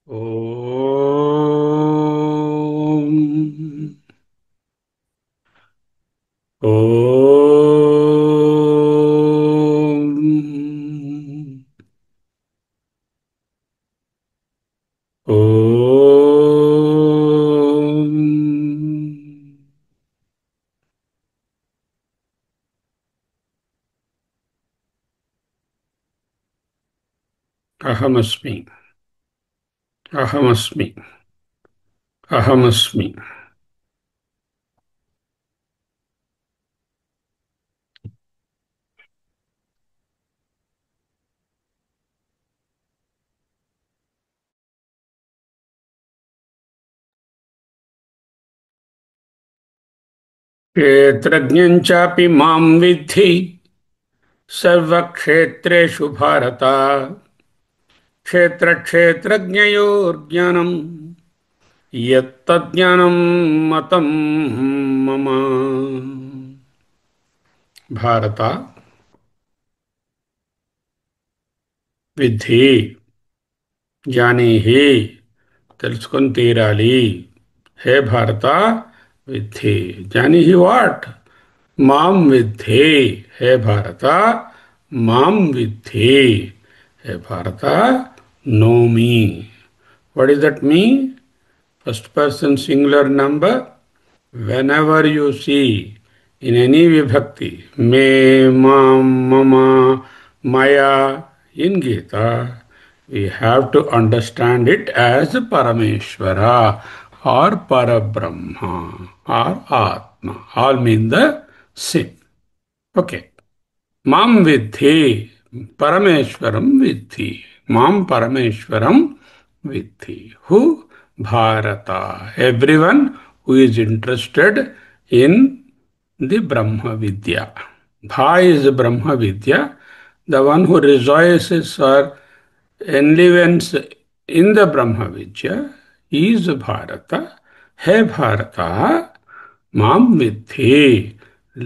ఓం ఓం ఓం అహమస్మి అహమస్మి అహమస్మి. క్షేత్రజ్ఞం చాపి మాం విద్ధి సర్వక్షేత్రేషు భారత. క్షేత్రజ్ఞయోర్జ్ఞానం యత్తజ్ఞానం మతం మమ. భారత విద్ధి, జానీహి, తెలుసుకొని తీరాలి. హే భారత విద్ధి, జానీహి వాట్? మాం విద్ధి. హే భారత మాం విద్ధి. హే Bharata know me. What is that me? First person singular number. Whenever you see in any vibhakti, me, mam, mama, maya, in Gita, we have to understand it as Parameshwara or Parabrahma or Atma. All mean the same. Okay. Mam vidhi, Parameshwaram vidhi. Mam Parameshwaram vidhi. Who? Bharata. Everyone who is interested in the Brahma Vidya. Bha is Brahma Vidya. The one who rejoices or enlivens in the Brahma Vidya is Bharata. Hey Bharata, Mam Vidhi.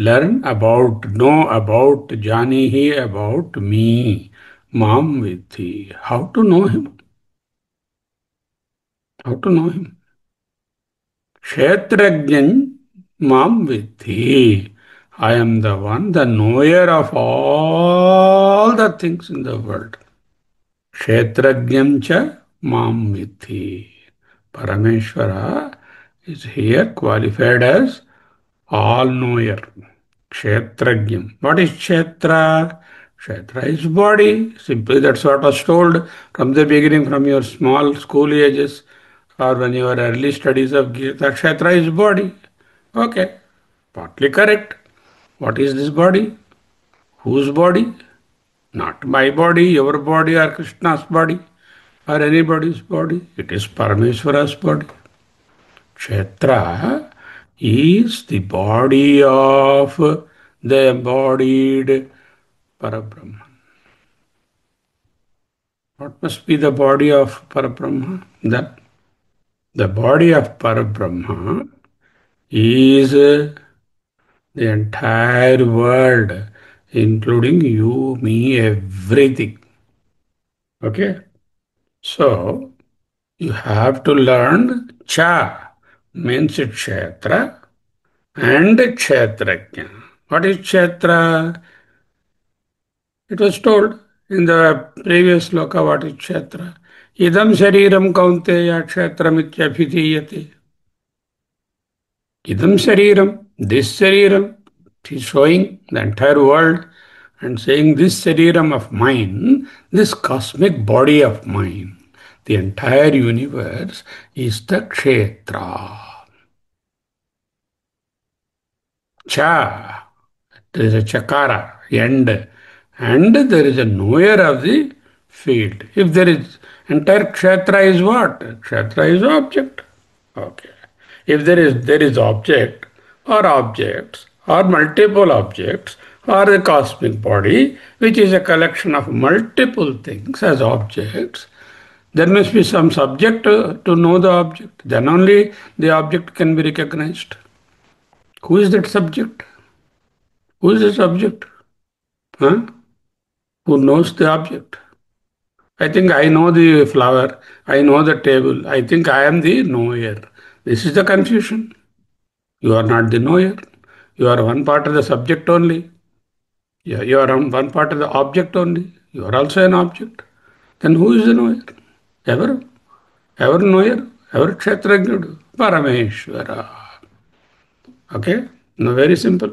Learn about, know about, Janihi about me. Mam Vidhi. How to know him? How to know him? Kshetrajñan mam vidhi. I am the one, the knower of all the things in the world. Kshetrajñam cha mam vidhi. Parameshwara is here qualified as all-knower. Kshetrajñam. What is Kshetra? Kshetra is body. Simply that's what was told from the beginning, from your small school ages or when you were early studies of Gita. Kshetra is body. Okay, partly correct. What is this body? Whose body? Not my body, your body, or Krishna's body, or anybody's body. It is Parameshwara's body. Kshetra is the body of the embodied Parabrahman. What must be the body of Parabrahma? The body of Parabrahma is the entire world, including you, me, everything. Okay? So, you have to learn Cha means Kshetra and Kshetrajna. What is Kshetra? It was told in the previous sloka what is Kshetra. Idam shariram kaunteya kshetramichyabhidhiyate. Idam shariram, this shariram, it is showing the entire world and saying this shariram of mine, this cosmic body of mine, the entire universe is the Kshetra. Cha, there is a chakara, end, and there is a knower of the field. If there is, entire Kshetra is what? Kshetra is object. Okay. If there is object or objects or multiple objects or a cosmic body which is a collection of multiple things as objects, there must be some subject to know the object. Then only the object can be recognized. Who is that subject? Who is the subject? Huh? Who knows the object? I think I know the flower. I know the table. I think I am the knower. This is the confusion. You are not the knower. You are one part of the subject only. Yeah, you are one part of the object only. You are also an object. Then who is the knower? Ever? Ever knower? Ever kshetrajñudu? Parameshwara. Okay? Now very simple.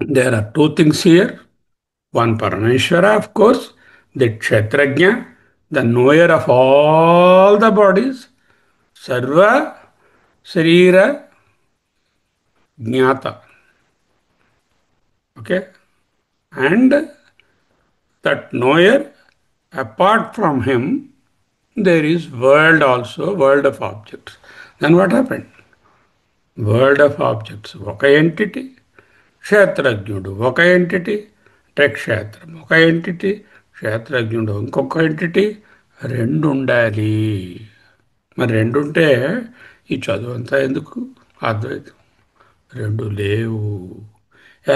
There are two things here. One Parameshwara, of course, the kshetrajña, the knower of all the bodies, sarva sharira jnata. Okay? And that knower, apart from him, there is world also, world of objects. Then what happened? World of objects, ఒక entity, క్షేత్రజ్ఞుడు ఒక entity, అంటే క్షేత్రం ఒక entity, క్షేత్రజ్ఞుడు ఇంకొక entity, రెండు ఉండాలి. మరి రెండు ఉంటే ఈ చదువు అంతా ఎందుకు? అద్వైతం. రెండు లేవు.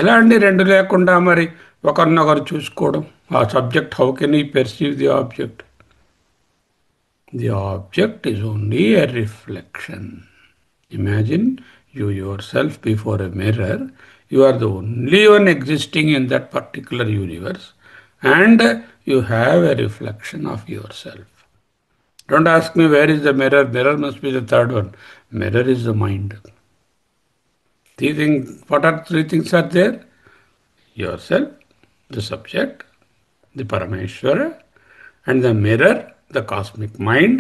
ఎలా అండి రెండు లేకుండా మరి ఒకరినొకరు చూసుకోవడం? ఆ సబ్జెక్ట్ హౌ కెన్ ఈ perceive the object? The object is only a reflection. Imagine you yourself before a mirror. You are the only one existing in that particular universe, and you have a reflection of yourself. Don't ask me where is the mirror. Mirror must be the third one. Mirror is the mind. What are three things are there? Yourself, the subject, the Parameshwara, and the mirror, the cosmic mind,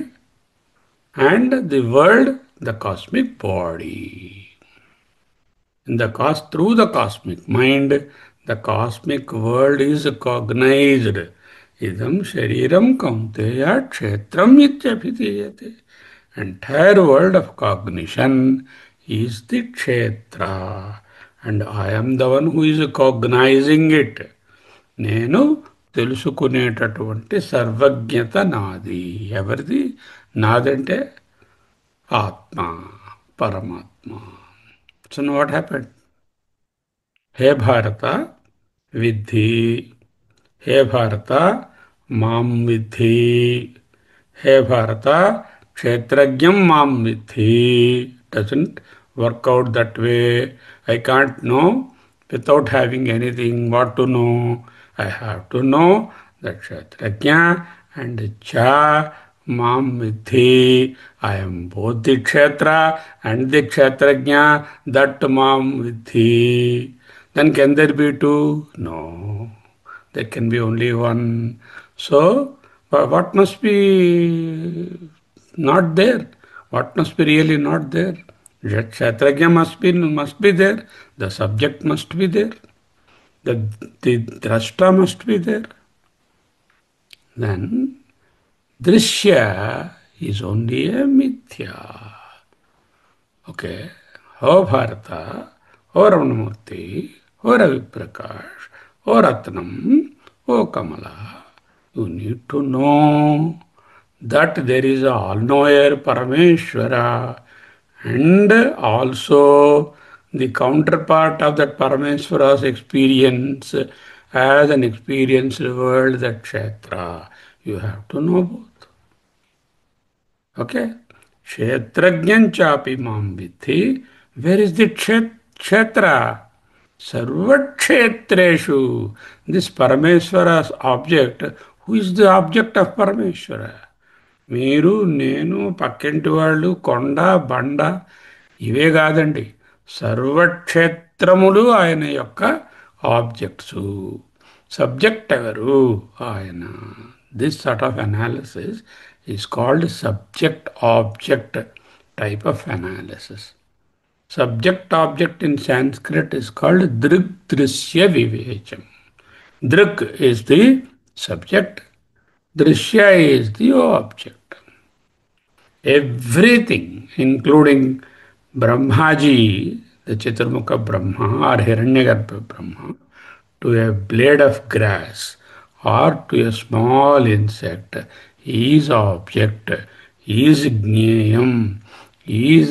and the world, the cosmic body. Through the cosmic mind, the cosmic world is cognized. Idam shariram kaunteya kshetram ityabhidiyate. Entire world of cognition is the kshetra. And I am the one who is cognizing it. నేను తెలుసుకునేటటువంటి సర్వజ్ఞత నాది. ఎవరిది? నాదంటే ఆత్మ, పరమాత్మ. So what happened? హే భారత విద్ధి, హే భారత మాం విద్ధి, హే భారత క్షేత్రజ్ఞం మాం విద్ధి. Doesn't work out that way. I can't know without having anything. What to know? I have to know that kshetrajña and cha mam vidhi. I am both the kshetra and the kshetrajña. That mam vidhi. Then can there be two? No. There can be only one. So, what must be not there? What must be really not there? Kshetrajña must be there. The subject must be there. The drashta must be there. Then drishya is only a mithya. Okay. Oh Bharata, oh Ramanamurti, oh Raviprakash, oh Ratnam, oh Kamala. You need to know that there is a all-knower Parameshwara, and also the counterpart of that Parameshwara's experience as an experienced world, that kshetra. You have to know both. Okay? Kshetrajñam chapi mam vidhi. Where is the kshetra? Sarvakshetreshu. This Parameshwara's object. Who is the object of Parameshwara? మీరు, నేను, పక్కింటి వాళ్ళు, కొండ, బండ, ఇవే కాదండి. సర్వక్షేత్రములు ఆయన యొక్క ఆబ్జెక్ట్స్. సబ్జెక్ట్ ఎవరు? ఆయన. This sort of analysis is called subject object type of analysis. Subject object in Sanskrit is called దృక్ దృశ్య వివేచం. దృక్ is the subject, drishya is the object. Everything, including Brahmaji, the Chaturmukha Brahma or Hiranyagarbha Brahma, to a blade of grass or to a small insect, is object, is gneyam, is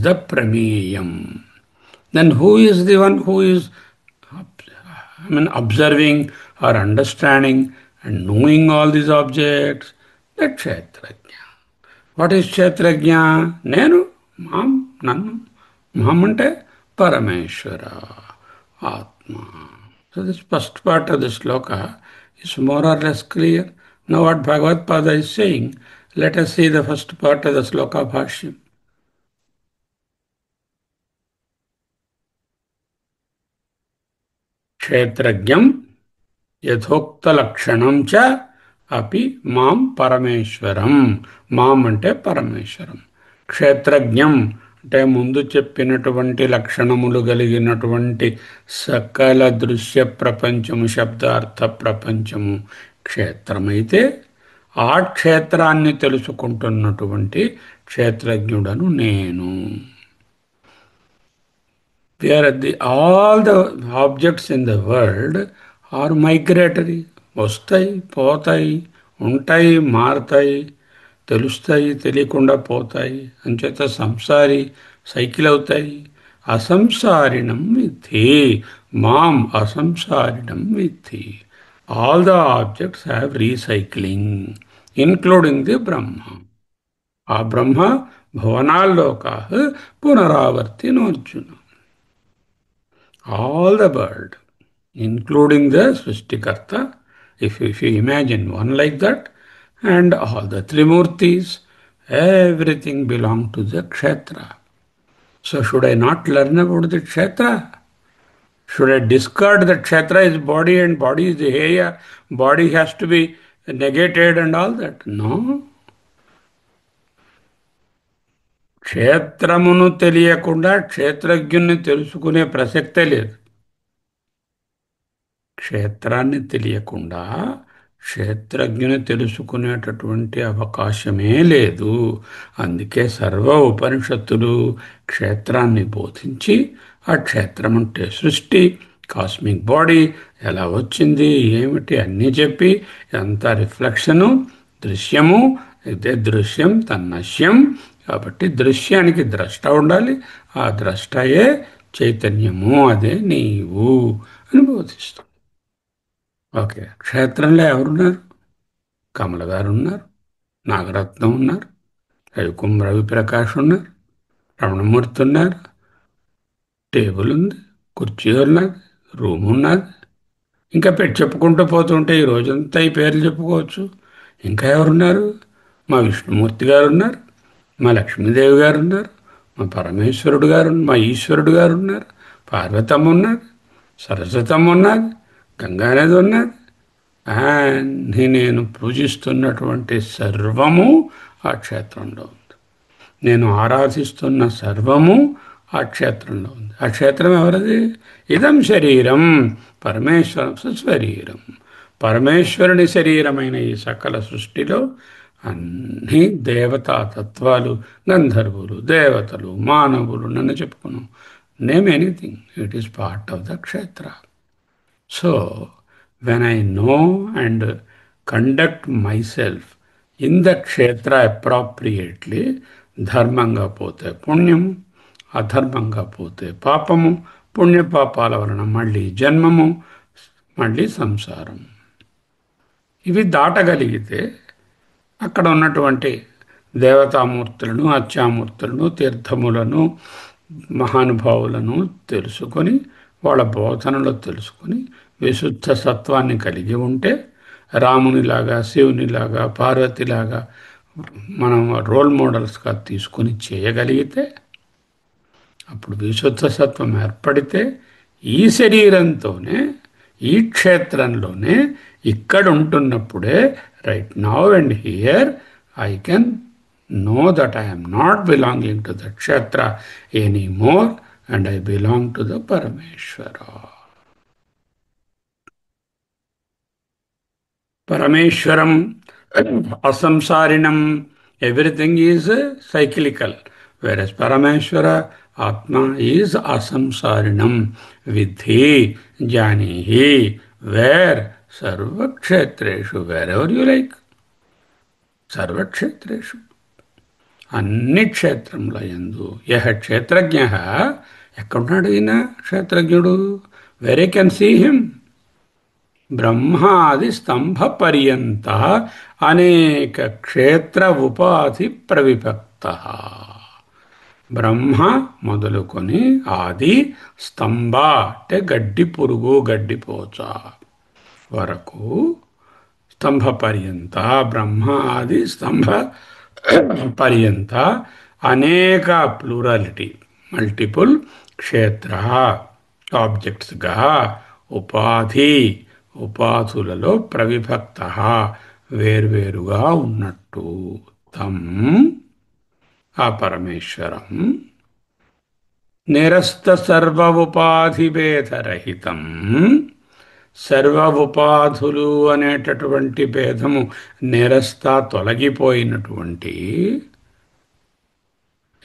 the prameyam. Then who is the one who is observing or understanding and knowing all these objects, that Kshetrajna. What is Kshetrajna? Nenu, Mam, Nannu. Mam ante Parameshwara, Atma. So this first part of the sloka is more or less clear. Now what Bhagavad Pada is saying, let us see the first part of the sloka bhashyam. క్షేత్రజ్ఞం యథోక్తలక్షణం చ అపి మాం పరమేశ్వరం. మాం అంటే పరమేశ్వరం. క్షేత్రజ్ఞం అంటే ముందు చెప్పినటువంటి లక్షణములు కలిగినటువంటి సకల దృశ్య ప్రపంచము, శబ్దార్థ ప్రపంచము క్షేత్రమైతే ఆ క్షేత్రాన్ని తెలుసుకుంటున్నటువంటి క్షేత్రజ్ఞుడను నేను. All the objects in the world are migratory. వస్తాయి, పోతాయి, ఉంటాయి, మారతాయి, తెలుస్తాయి, తెలియకుండా పోతాయి. అంచేత సంసారి సైకిల్ అవుతాయి. అసంసారిణం విద్ధి, మాం అసంసారిణం విద్ధి. All the objects have recycling, including the Brahma. ఆ Brahma భువనాల్లోకా పునరావర్తినోర్జున. All the world, including the Srishtikarta, if you imagine one like that, and all the Trimurtis, everything belong to the Kshetra. So should I not learn about the Kshetra? Should I discard that Kshetra is body and body is the Heya, body has to be negated and all that? No. క్షేత్రమును తెలియకుండా క్షేత్రజ్ఞుని తెలుసుకునే ప్రసక్తే లేదు. క్షేత్రాన్ని తెలియకుండా క్షేత్రజ్ఞుని తెలుసుకునేటటువంటి అవకాశమే లేదు. అందుకే సర్వ ఉపనిషత్తులు క్షేత్రాన్ని బోధించి, ఆ క్షేత్రం అంటే సృష్టి, కాస్మిక్ బాడీ ఎలా వచ్చింది, ఏమిటి అన్నీ చెప్పి, ఎంత రిఫ్లెక్షను, దృశ్యము, ఇదే దృశ్యం తన్నశ్యం. కాబట్టి దృశ్యానికి ద్రష్ట ఉండాలి, ఆ ద్రష్టయే చైతన్యము, అదే నీవు అని బోధిస్తాం. ఓకే, క్షేత్రంలో ఎవరున్నారు? కమల గారు ఉన్నారు, నాగరత్నం ఉన్నారు, రవిప్రకాష్ ఉన్నారు, రమణమూర్తి ఉన్నారు, టేబుల్ ఉంది, కుర్చీ ఉన్నది, రూమ్ ఉన్నది. ఇంకా పెట్టి చెప్పుకుంటూ పోతుంటే ఈ రోజంతా ఈ పేర్లు చెప్పుకోవచ్చు. ఇంకా ఎవరున్నారు? మా విష్ణుమూర్తి గారు ఉన్నారు, మా లక్ష్మీదేవి గారు ఉన్నారు, మా పరమేశ్వరుడు గారు, మా ఈశ్వరుడు గారు ఉన్నారు, పార్వతమ్మ ఉన్నారు, సరస్వతమ్మ ఉన్నారు, గంగానది ఉన్నది. అన్నీ నేను పూజిస్తున్నటువంటి సర్వము ఆ క్షేత్రంలో ఉంది. నేను ఆరాధిస్తున్న సర్వము ఆ క్షేత్రంలో ఉంది. ఆ క్షేత్రం ఎవరిది? ఇదం శరీరం పరమేశ్వరం శరీరం. పరమేశ్వరుని శరీరమైన ఈ సకల సృష్టిలో అన్ని దేవతా తత్వాలు, గంధర్వులు, దేవతలు, మానవులు నన్ను చెప్పుకున్నాం. Name anything, it is part of the kshetra. So when I know and conduct myself in the kshetra appropriately, ధర్మంగా పోతే పుణ్యము, అధర్మంగా పోతే పాపము, పుణ్యపాపాల వలన మళ్ళీ జన్మము, మళ్ళీ సంసారం. ఇవి దాటగలిగితే అక్కడ ఉన్నటువంటి దేవతామూర్తులను, అత్యామూర్తులను, తీర్థములను, మహానుభావులను తెలుసుకొని, వాళ్ళ బోధనలో తెలుసుకొని విశుద్ధ సత్వాన్ని కలిగి ఉంటే, రామునిలాగా, శివునిలాగా, పార్వతిలాగా మనం రోల్ మోడల్స్గా తీసుకొని చేయగలిగితే, అప్పుడు విశుద్ధ సత్వం ఏర్పడితే ఈ శరీరంతోనే, ఈ క్షేత్రంలోనే, ఇక్కడ ఉంటున్నప్పుడే, right now and here I can know that I am not belonging to the kshetra anymore and I belong to the Parameshwara. Parameshwaram, asamsarinam, everything is cyclical, whereas Parameshwara, Atma, is asamsarinam. Vidhi, janihi, where? Sarva kshetreshu, wherever you like. Sarva kshetreshu. అన్ని క్షేత్రంలో యందు యహ క్షేత్రజ్ఞ, ఎక్కడున్నాడు ఈయన క్షేత్రజ్ఞుడు? Very can see him. బ్రహ్మాది స్తంభ పర్యంత అనేక క్షేత్ర ఉపాధి ప్రవిభక్త. బ్రహ్మ మొదలుకొని ఆది స్తంభ అంటే గడ్డి పురుగు గడ్డిపోచ వరకు, స్తంభ పర్యంత బ్రహ్మ ఆది స్తంభ పర్యంత అనేక ప్లూరాలిటీ మల్టిపుల్ క్షేత్ర ఆబ్జెక్ట్స్గా ఉపాధి ఉపాధులలో ప్రవిభక్త వేర్వేరుగా ఉన్నట్టు తం ఆ పరమేశ్వరం నిరస్త సర్వ ఉపాధి భేదరహితం, సర్వ ఉపాధులు అనేటటువంటి భేదము నిరస్త తొలగిపోయినటువంటి,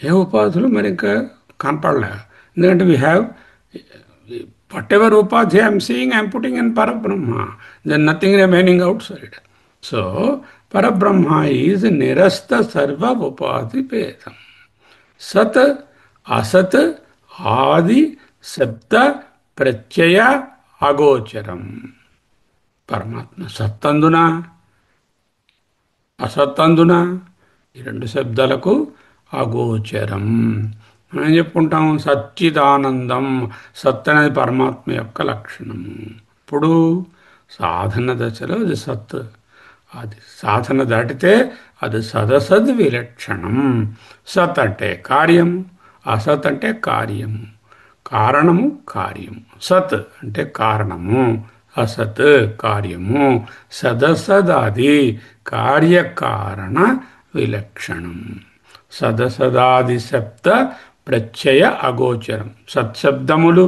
ఏ ఉపాధులు మరి ఇంకా కనపడలే. ఎందుకంటే we have whatever upadhi I am seeing, I am putting in Parabrahma. There is nothing remaining outside. So, Parabrahma is nirasta sarva upadhi vedam. Sat, asat, adi, sabda, pratyaya, agocharam. Paramatma సత్తందున అసత్తందున ఈ రెండు శబ్దాలకు అగోచరం. మనం చెప్పుకుంటాం సచ్చిదానందం. సత్ అనేది పరమాత్మ యొక్క లక్షణము. ఇప్పుడు సాధన దశలో అది సత్, అది సాధన దాటితే అది సదసద్ విలక్షణం. సత్ అంటే కార్యము, అసత్ అంటే కార్యము, కారణము కార్యము. సత్ అంటే కారణము, అసత్ కార్యము, సదసదాది కార్యకారణ విలక్షణం. సదసదాది శబ్ద ప్రత్యయ అగోచరం. సత్శబ్దములు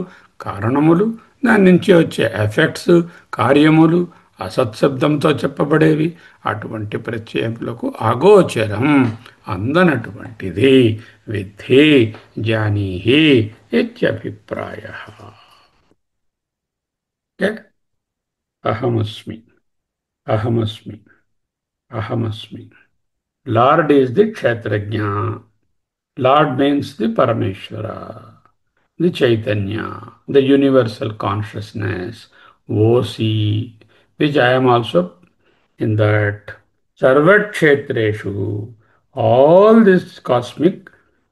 కారణములు, దాని నుంచి వచ్చే ఎఫెక్ట్స్ కార్యములు, అసత్శబ్దంతో చెప్పబడేవి అటువంటి ప్రత్యయములకు అగోచరం, అందనటువంటిది. విద్ధి జానీహి ఇత్యభిప్రాయ. అహమస్మి అహమస్మి అహమస్మి. లార్డ్ ఈజ్ ది క్షేత్రజ్ఞ. Lord means the Parameshwara, the Chaitanya, the universal consciousness, OC, which I am also in that. Sarvat Kshetreshu, all these cosmic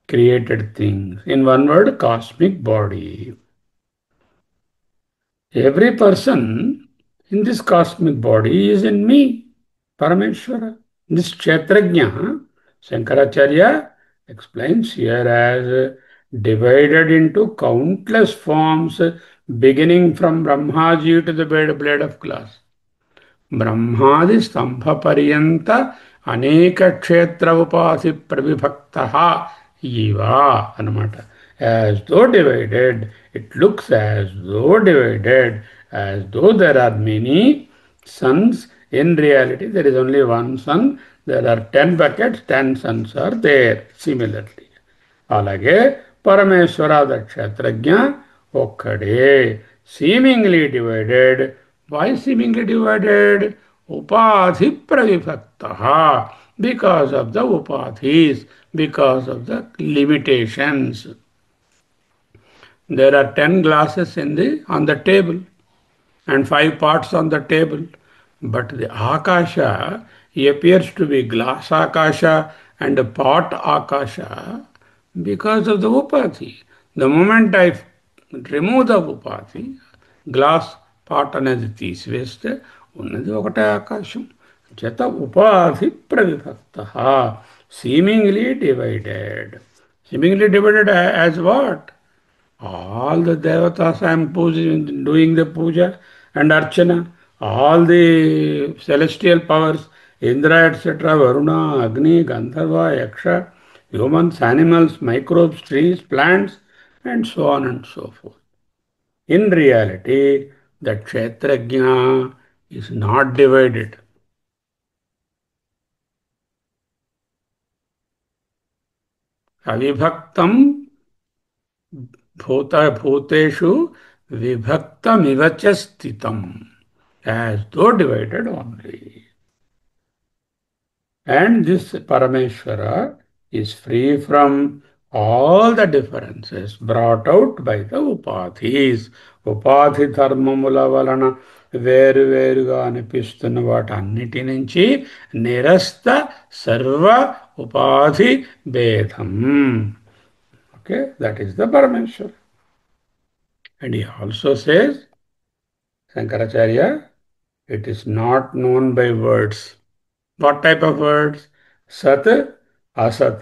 created things. In one word, cosmic body. Every person in this cosmic body is in me, Parameshwara. This Kshetrajna, Shankaracharya explains here as divided into countless forms, beginning from Brahmaji to the blade of grass. బ్రహ్మాది స్తంభ పర్యంత అనేక క్షేత్ర ఉపాధి ప్రవిభక్త ఇవ అన్నమాట. As though divided, it looks as though divided, as though there are many suns. In reality there is only one sun. There are 10 buckets, 10 suns are there. Similarly అలాగే పరమేశ్వర క్షేత్రజ్ఞ ఒక్కడే. Seemingly divided. Why seemingly divided? Upadhi pravibhakta. Because of the upadhis, because of the limitations. There are 10 glasses on the table and 5 pots on the table. But the Akasha appears to be glass Akasha and a pot Akasha because of the upadhi. The moment I remove the upadhi, glass pot అనేది తీసివేస్తే ఉన్నది ఒకటే ఆకాశం. చేత ఉపాధి ప్రవిభక్త, seemingly divided. Seemingly divided as what? All the devatas I'm doing the puja and archana, all the celestial powers, Indra etcetera, Varuna, Agni, Gandharva, Yaksha, humans, animals, microbes, trees, plants and so on and so forth. In reality, the Kshetrajna is not divided. Avibhaktam bhuteshu vibhaktamivacha sthitam, as though divided only. And this Parameshwara is free from all the differences brought out by the upadhis. ఉపాధి ధర్మముల వలన వేరువేరుగా అనిపిస్తున్న వాటన్నిటి నుంచి నిరస్త సర్వ ఉపాధి భేదం. Okay, that is the Parameshwar. And he also says, Shankaracharya, it is not known by words. What type of words? Sat, Asat.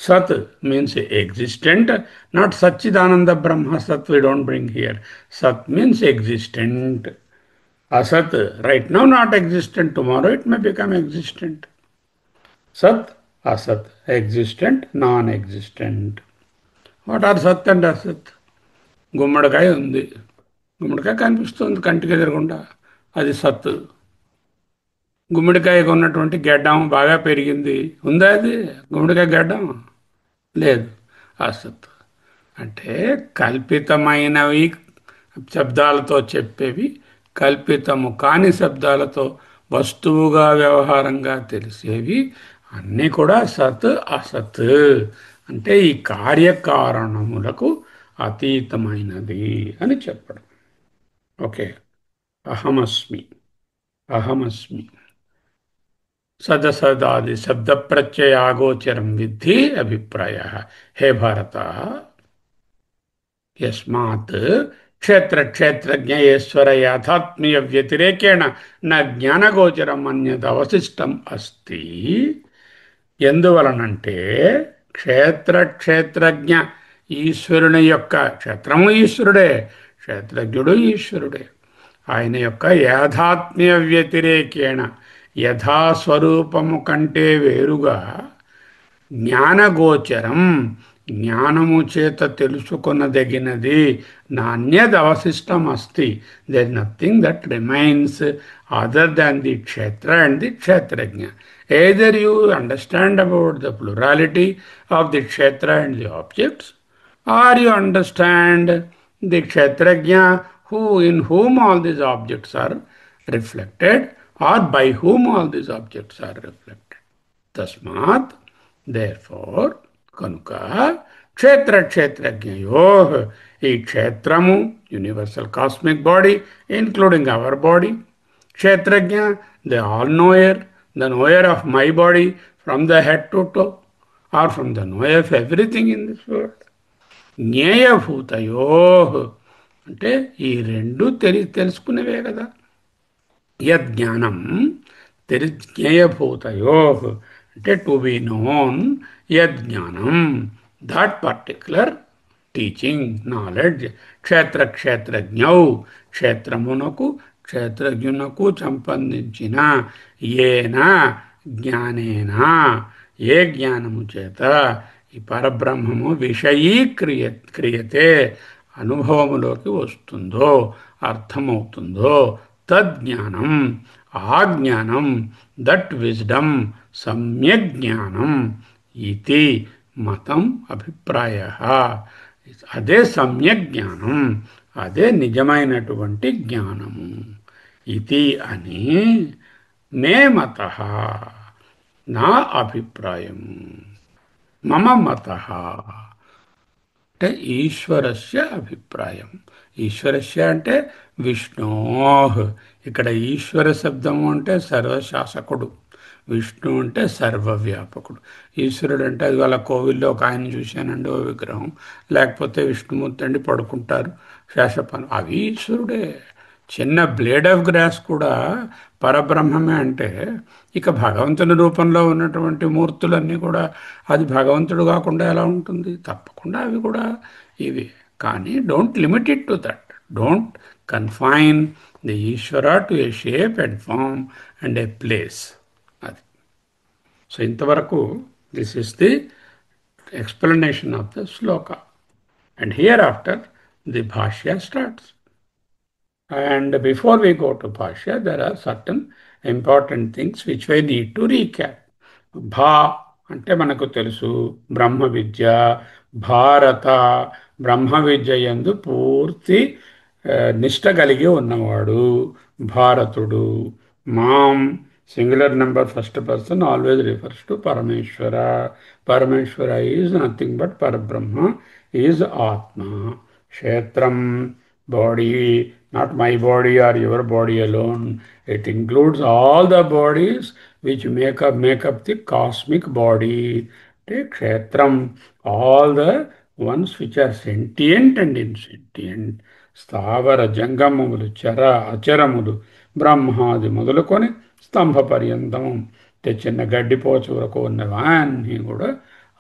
Sat means existent, not Satchidananda Brahma Sat we don't bring here. Sat means existent. Asat, right now not existent, tomorrow it may become existent. Sat, Asat, existent, non-existent. What are Sat and Asat? గుమ్మడికాయ ఉంది, గుమ్మడికాయ కనిపిస్తుంది కంటికి ఎదురకుండా, అది సత్తు. గుమ్మడికాయకు ఉన్నటువంటి గెడ్డం బాగా పెరిగింది, ఉందా అది గుమ్మడికాయ గెడ్డం? లేదు, అసత్. అంటే కల్పితమైనవి శబ్దాలతో చెప్పేవి, కల్పితము కాని శబ్దాలతో వస్తువుగా వ్యవహారంగా తెలిసేవి అన్నీ కూడా సత్ అసత్. అంటే ఈ కార్యకారణములకు అతీతమైనది అని చెప్పడం. ఓకే, అహమస్మి, అహమస్మి సదసదాది శబ్ద ప్రత్యయాగోచరం విద్ధి అభిప్రాయ. హే భారత, యస్మాత్ క్షేత్ర క్షేత్రజ్ఞ ఈశ్వర యాథాత్మ్య వ్యతిరేకేణ న జ్ఞానగోచరం అన్యద్ అవశిష్టం అస్తి. ఎందువలనంటే క్షేత్ర క్షేత్రజ్ఞ ఈశ్వరుని యొక్క, క్షేత్రము ఈశ్వరుడే, క్షేత్రజ్ఞుడు ఈశ్వరుడే, ఆయన యొక్క యాథాత్మ్య వ్యతిరేకేణ యథాస్వరూపము కంటే వేరుగా జ్ఞానగోచరం జ్ఞానము చేత తెలుసుకొనదగినది నాణ్యద్ అవశిష్టం అస్తి. There is nothing that remains other than the kshetra and the kshetrajna. Either you understand about the plurality of the kshetra and the objects, or you understand the kshetrajna in whom all these objects are reflected, or by whom all these objects are reflected. Tasmat, therefore, kanuka, kshetra kshetrajnayoh, ee kshetramu, universal cosmic body, including our body, kshetrajna, the all-knower, the knower of my body from the head to toe, or from the knower of everything in this world. జ్ఞేయ భూతయోః అంటే ఈ రెండు తెలుసుకునేవే కదా. యజ్ఞానం జ్ఞేయభూతయోః అంటే టు బి నోన్, యజ్ఞానం దట్ పర్టిక్యులర్ టీచింగ్, నాలెడ్జ్. క్షేత్ర క్షేత్రజ్ఞౌ క్షేత్రమునకు క్షేత్రజ్ఞునకు సంబంధించిన ఏన జ్ఞానేన ఏ జ్ఞానము చేత ఈ పరబ్రహ్మము క్రియతే అనుభవములోకి వస్తుందో, అర్థమవుతుందో, తజ్ఞానం ఆ జ్ఞానం, దట్ విజ్డమ్ సమ్యక్ జ్ఞానం ఇది మతం అభిప్రాయ. అదే సమ్యక్ జ్ఞానం, అదే నిజమైనటువంటి జ్ఞానము ఇది అని మే మత, నా అభిప్రాయము, మమ మత అంటే ఈశ్వరస్య అభిప్రాయం. ఈశ్వరస్య అంటే విష్ణోః. ఇక్కడ ఈశ్వర శబ్దము అంటే సర్వశాసకుడు, విష్ణు అంటే సర్వవ్యాపకుడు. ఈశ్వరుడు అంటే అది వాళ్ళ కోవిల్లో ఒక ఆయన చూశానండి, ఓ విగ్రహం, లేకపోతే విష్ణుమూర్తి అండి పడుకుంటారు శేషపానం, అవి ఈశ్వరుడే. చిన్న బ్లేడ్ ఆఫ్ గ్రాస్ కూడా పరబ్రహ్మమే అంటే ఇక భగవంతుని రూపంలో ఉన్నటువంటి మూర్తులన్నీ కూడా అది భగవంతుడు కాకుండా ఎలా ఉంటుంది? తప్పకుండా అవి కూడా ఇవి. కానీ don't limit it to that, don't confine the Ishwara to a shape and form and a place. అది. సో ఇంతవరకు this is the explanation of the shloka. And here after the bhashya starts. And before we go to Bhashya, there are certain important things which we need to recap. Bha అంటే మనకు తెలుసు బ్రహ్మ విద్య, భారత బ్రహ్మ విద్య యందు పూర్తి నిష్ట కలిగి ఉన్నవాడు భారతుడు. మాం Singular number first person always refers to Parameshwara. Parameshwara is nothing but Parabrahma, is Atma. Kshetram, body, not my body or your body alone. It includes all the bodies which make up the cosmic body. Take Kshetram, all the ones which are sentient and insentient. స్థావర జంగమములు చర అచరములు బ్రహ్మాది మొదలుకొని స్తంభ పర్యంతం చిన్న గడ్డిపోచ వరకు ఉన్నవన్నీ కూడా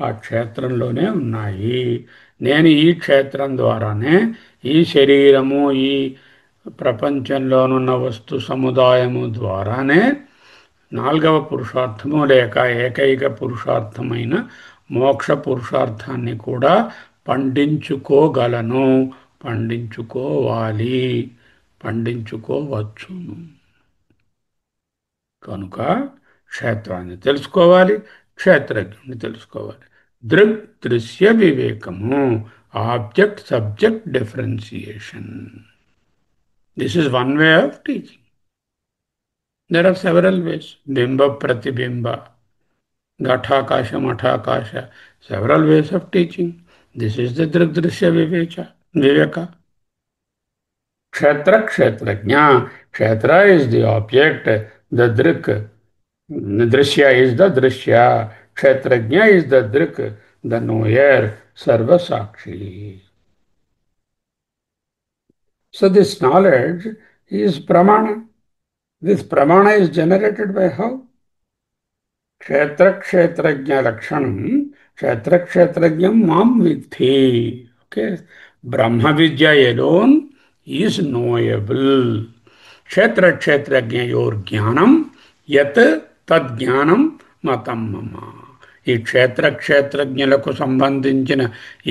ఆ క్షేత్రంలోనే ఉన్నాయి. నేను ఈ క్షేత్రం ద్వారానే ఈ శరీరము ఈ ప్రపంచంలోనున్న వస్తు సముదాయము ద్వారానే నాల్గవ పురుషార్థము లేక ఏకైక పురుషార్థమైన మోక్ష పురుషార్థాన్ని కూడా పండించుకోగలను, పండించుకోవాలి, పండించుకోవచ్చును. కనుక క్షేత్రాన్ని తెలుసుకోవాలి, క్షేత్రజ్ఞుని తెలుసుకోవాలి. దృగ్ దృశ్య వివేకము, object subject differentiation. This is one way of teaching. There are several ways. Bimba, Pratibimba, Ghatakasha, Mathakasha. Several ways of teaching. This is the Drigdrishya Viveka. Kshetra, Kshetrajna. Kshetra is the object. The Drik. Drishya is the Drishya. Kshetrajna is the Drik. The knower. Sarva Sakshi. So this knowledge is Pramana. This Pramana is generated by how? క్షేత్రక్షేత్రజ్ఞ లక్షణం క్షేత్రక్షేత్రజ్ఞం మాం విద్ధి. Okay, Brahma vidya alone is knowable. క్షేత్రక్షేత్రజ్ఞయోర్ జ్ఞానం యత్ తద్జ్ఞానం మతం మమ. ఈ క్షేత్రక్షేత్రజ్ఞులకు సంబంధించిన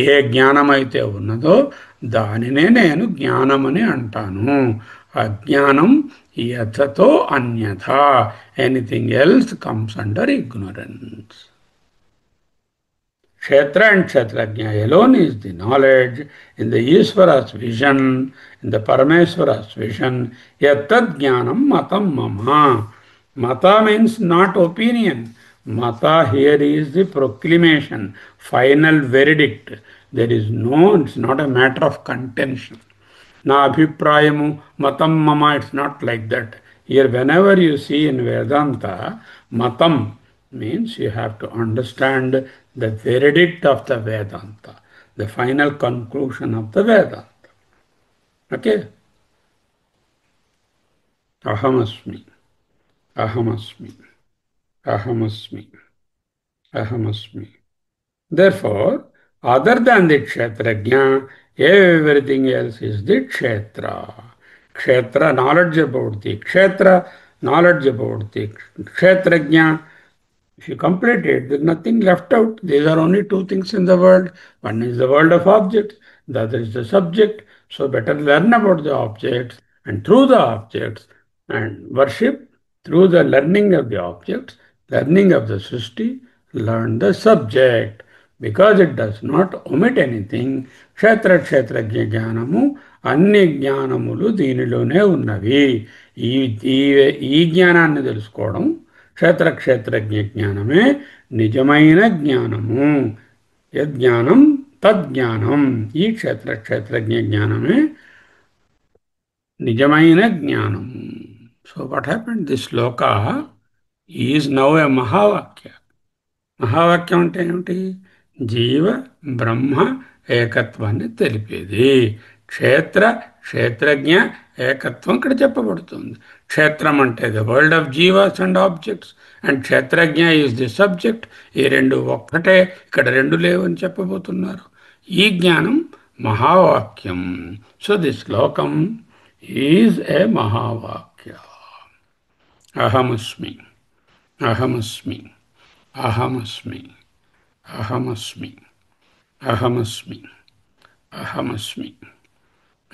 ఏ జ్ఞానమైతే ఉన్నదో దానినే నేను జ్ఞానమని అంటాను. అజ్ఞానం యథతో అన్యథా. Anything else comes under ignorance. Kshetra and Kshetrajna alone is the knowledge. In the Ishvara's vision, in the Parameswara's vision, yattad jnanam matam mama. Mata means not opinion. Mata here is the proclamation, final verdict. There is no, it's not a matter of contention. Na abhiprayamu matam mama, it's not like that. Here, whenever you see in Vedanta, matam means you have to understand the verdict of the Vedanta, the final conclusion of the Vedanta. Okay? Ahamasmi, ahamasmi, ahamasmi, ahamasmi. Therefore, other than the Kshetrajna, everything else is the Kshetra. Kshetra, knowledge about the Kshetra, knowledge about the Kshetrajna. If you complete it, there's nothing left out. These are only two things in the world. One is the world of objects, the other is the subject. So better learn about the objects, and through the objects and worship, through the learning of the objects, learning of the Srishti, learn the subject. Because it does not omit anything. Kshetra kshetrajna jnanamu అన్ని జ్ఞానములు దీనిలోనే ఉన్నవి. ఈ ఈ ఈ జ్ఞానాన్ని తెలుసుకోవడం, క్షేత్రక్షేత్రజ్ఞ జ్ఞానమే నిజమైన జ్ఞానము. యజ్ఞానం తజ్ఞానం. ఈ క్షేత్రక్షేత్రజ్ఞ జ్ఞానమే నిజమైన జ్ఞానము. So what happened? This shloka is now a mahavakya. మహావాక్యం అంటే ఏమిటి? జీవ బ్రహ్మ ఏకత్వాన్ని తెలిపేది. క్షేత్ర క్షేత్రజ్ఞ ఏకత్వం ఇక్కడ చెప్పబడుతుంది. క్షేత్రం అంటే the world of jivas and objects, and క్షేత్రజ్ఞ ఈజ్ ది సబ్జెక్ట్. ఈ రెండు ఒక్కటే, ఇక్కడ రెండు లేవు అని చెప్పబోతున్నారు. ఈ జ్ఞానం మహావాక్యం. సో ది శ్లోకం ఈజ్ ఏ మహావాక్య. అహమస్మి, అహమస్మి, అహమస్మి, అహమస్మి, అహమస్మి, అహమస్మి,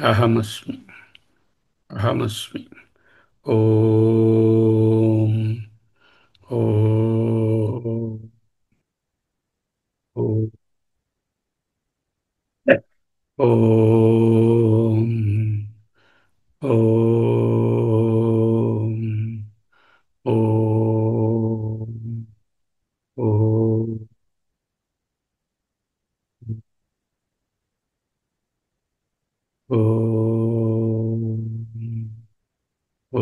అహమస్మి, అహమస్మి. ఓం ఓం ఓం ఓం ఓం. ఓ